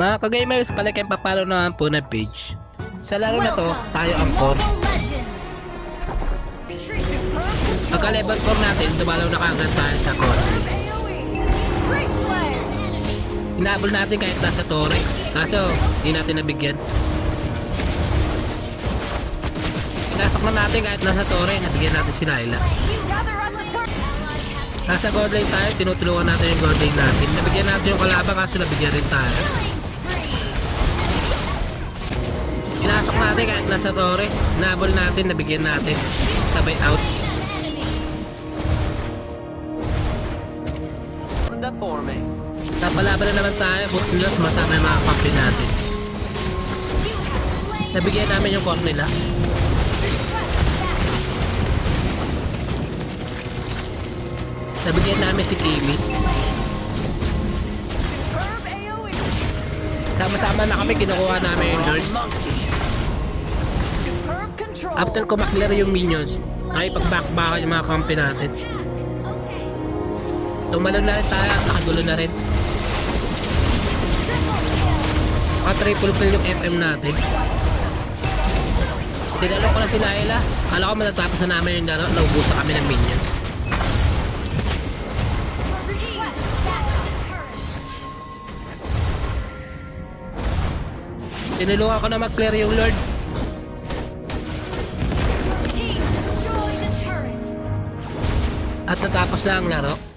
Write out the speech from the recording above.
Mga ka-gamers, palagay papalo naman po ng page. Sa laro na to, tayo ang core. Pagka level 4 natin, dumalaw na kaagad tayo sa core. Hinabol natin kahit nasa torre, kaso hindi natin nabigyan. Pinasok na natin kahit nasa torre, nabigyan natin si Layla. Nasa gold lane tayo, tinutulungan natin yung gold lane natin. Nabigyan natin yung kalaban kaso nabigyan rin tayo. Pinasok natin kahit nasa torre, hinabol natin, nabigyan natin. Sabay out. Napalaban na naman tayo, buti nila sumasama yung mga kampi natin. Nabigyan namin yung core nila. Nabigyan namin si Kimi. Sama-sama na kami, kinukuha namin yung Lord. After ko maklear yung minions, ay pagback-backan yung mga kampi natin. Tumalon na rin tayo, nakagulo na rin. Triple kill yung FM natin. Tinalo ko na si Layla. Kala ko matatapos na namin yung laro, naubusan kami ng minions. Tinulungan ko na mag-clear yung Lord. At natapos na ang laro.